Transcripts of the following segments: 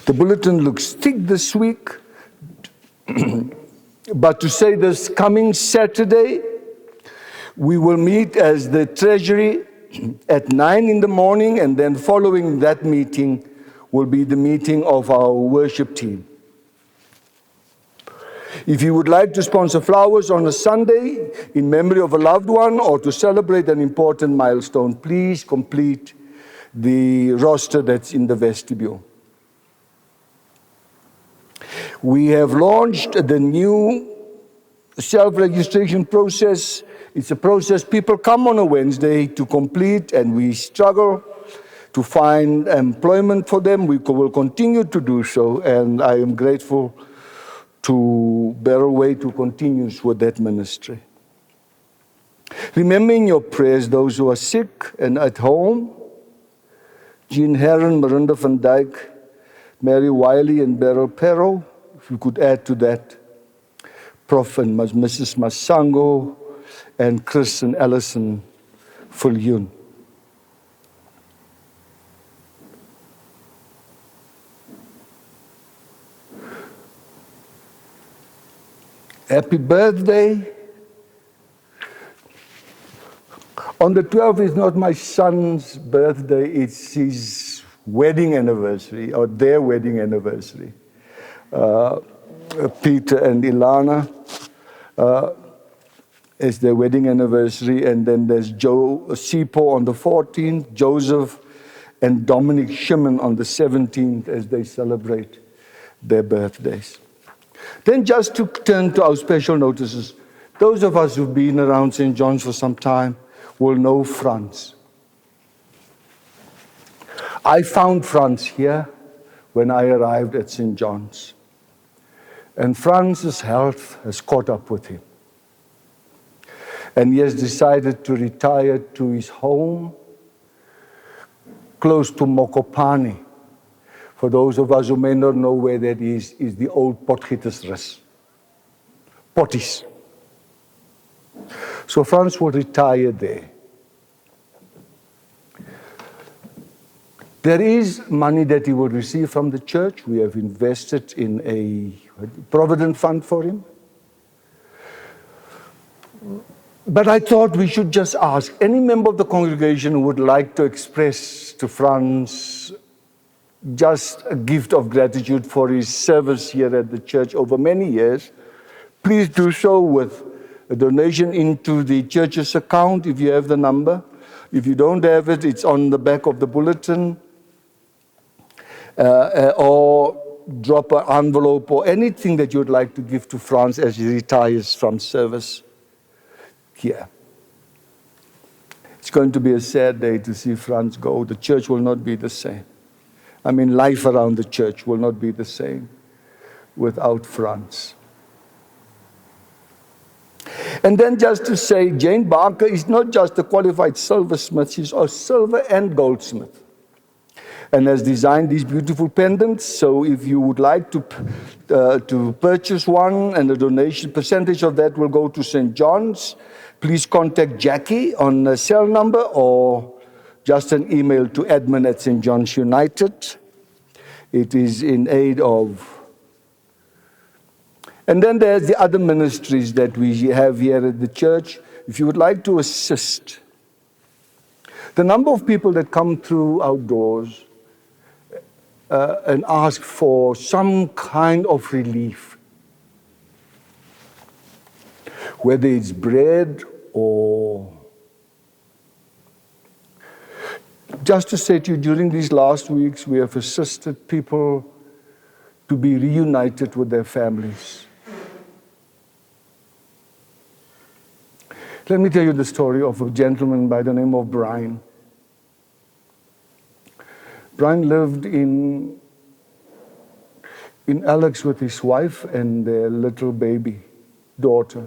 The bulletin looks thick this week, but to say this coming Saturday, we will meet as the Treasury at 9 in the morning, and then following that meeting will be the meeting of our worship team. If you would like to sponsor flowers on a Sunday in memory of a loved one or to celebrate an important milestone, please complete the roster that's in the vestibule. We have launched the new self-registration process. It's a process people come on a Wednesday to complete, and we struggle to find employment for them. We will continue to do so, and I am grateful to Beryl Way to continue with that ministry. Remember in your prayers those who are sick and at home, Jean Herron, Miranda van Dijk, Mary Wiley, and Beryl Perro. If you could add to that, Prof. and Mrs. Masango, and Chris and Alison Fulyun. Happy birthday. On the 12th is not my son's birthday, it's his wedding anniversary, or their wedding anniversary. Peter and Ilana is their wedding anniversary, and then there's Joe Sipo on the 14th, Joseph and Dominic Shimon on the 17th as they celebrate their birthdays. Then just to turn to our special notices, those of us who've been around St. John's for some time will know Franz. I found Franz here when I arrived at St. John's. And Franz's health has caught up with him. And he has decided to retire to his home close to Mokopane. For those of us who may not know where that is the old Potgietersrus. Potties. So Franz will retire there. There is money that he will receive from the church. We have invested in a provident fund for him. But I thought we should just ask any member of the congregation who would like to express to Franz just a gift of gratitude for his service here at the church over many years, please do so with a donation into the church's account if you have the number. If you don't have it, it's on the back of the bulletin. Or drop an envelope or anything that you'd like to give to Franz as he retires from service here. It's going to be a sad day to see Franz go. The church will not be the same. I mean, life around the church will not be the same without Franz. And then just to say, Jane Barker is not just a qualified silversmith, she's a silver and goldsmith, and has designed these beautiful pendants. So if you would like to purchase one, and the donation percentage of that will go to St. John's, please contact Jackie on a cell number or just an email to admin at St. John's United. It is in aid of. And then there's the other ministries that we have here at the church. If you would like to assist, the number of people that come through our doors and ask for some kind of relief, whether it's bread or just to say to you, during these last weeks, we have assisted people to be reunited with their families. Let me tell you the story of a gentleman by the name of Brian. Brian lived in Alex with his wife and their little baby daughter.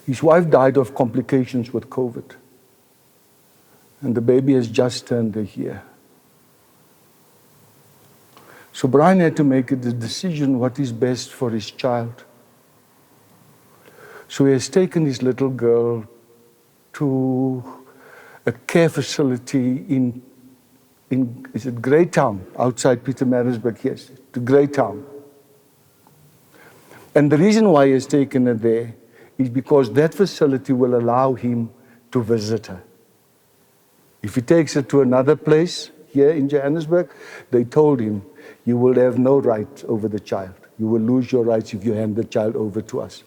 His wife died of complications with COVID, and the baby has just turned a year. So Brian had to make the decision what is best for his child. So he has taken his little girl to a care facility in is it Greytown, outside Pietermaritzburg? Yes, to Greytown. And the reason why he has taken her there is because that facility will allow him to visit her. If he takes her to another place here in Johannesburg, they told him, you will have no right over the child. You will lose your rights if you hand the child over to us.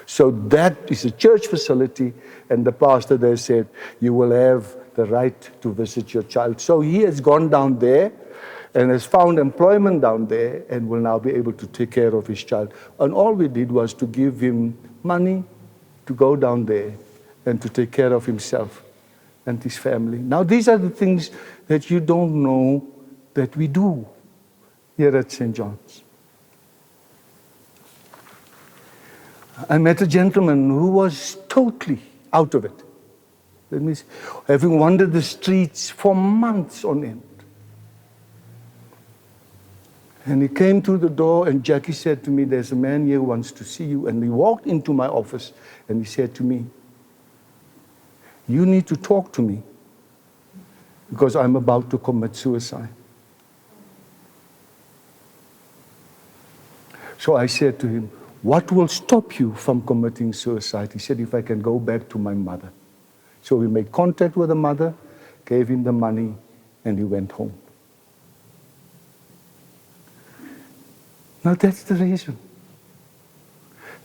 So that is a church facility, and the pastor there said, you will have the right to visit your child. So he has gone down there and has found employment down there and will now be able to take care of his child. And all we did was to give him money to go down there and to take care of himself and his family. Now, these are the things that you don't know that we do here at St. John's. I met a gentleman who was totally out of it. That means having wandered the streets for months on end. And he came through the door, and Jackie said to me, there's a man here who wants to see you. And he walked into my office and he said to me, you need to talk to me because I'm about to commit suicide. So I said to him, what will stop you from committing suicide? He said, if I can go back to my mother. So we made contact with the mother, gave him the money, and he went home. Now that's the reason.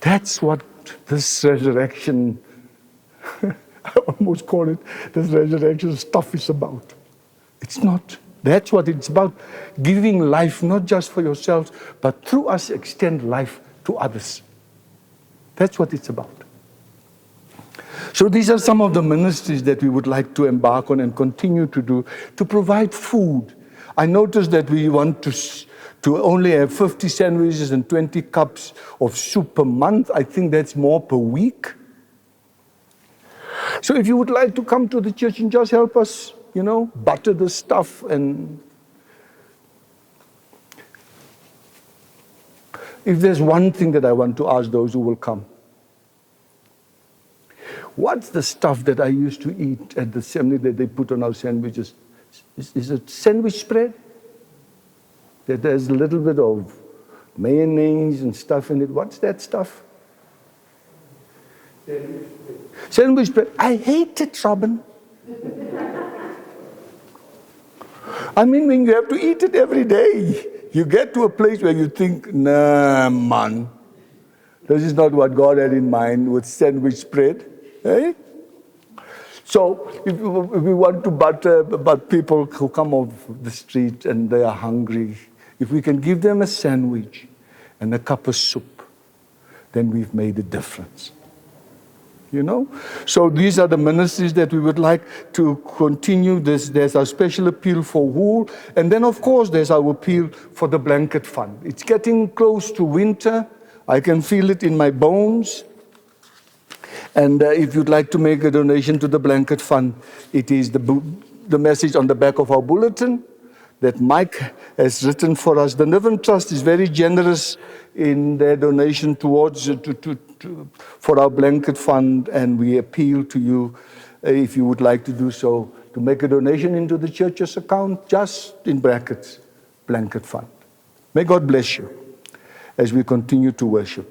That's what this resurrection, I almost call it, this resurrection stuff is about. It's not. That's what it's about. Giving life, not just for yourselves, but through us extend life to others. That's what it's about. So these are some of the ministries that we would like to embark on and continue to do, to provide food. I noticed that we want to only have 50 sandwiches and 20 cups of soup per month. I think that's more per week. So if you would like to come to the church and just help us, butter the stuff and if there's one thing that I want to ask those who will come, what's the stuff that I used to eat at the assembly that they put on our sandwiches? Is it sandwich spread? That there's a little bit of mayonnaise and stuff in it. What's that stuff? Sandwich spread. I hate it, Robin. I mean, when you have to eat it every day, you get to a place where you think, nah, man, this is not what God had in mind with sandwich spread. Eh? So if we want to butter about people who come off the street and they are hungry, if we can give them a sandwich and a cup of soup, then we've made a difference. So these are the ministries that we would like to continue. There's our special appeal for wool. And then, of course, there's our appeal for the blanket fund. It's getting close to winter. I can feel it in my bones. And if you'd like to make a donation to the blanket fund, it is the message on the back of our bulletin that Mike has written for us. The Niven Trust is very generous in their donation towards for our blanket fund, and we appeal to you, if you would like to do so, to make a donation into the church's account, just in brackets, blanket fund. May God bless you as we continue to worship.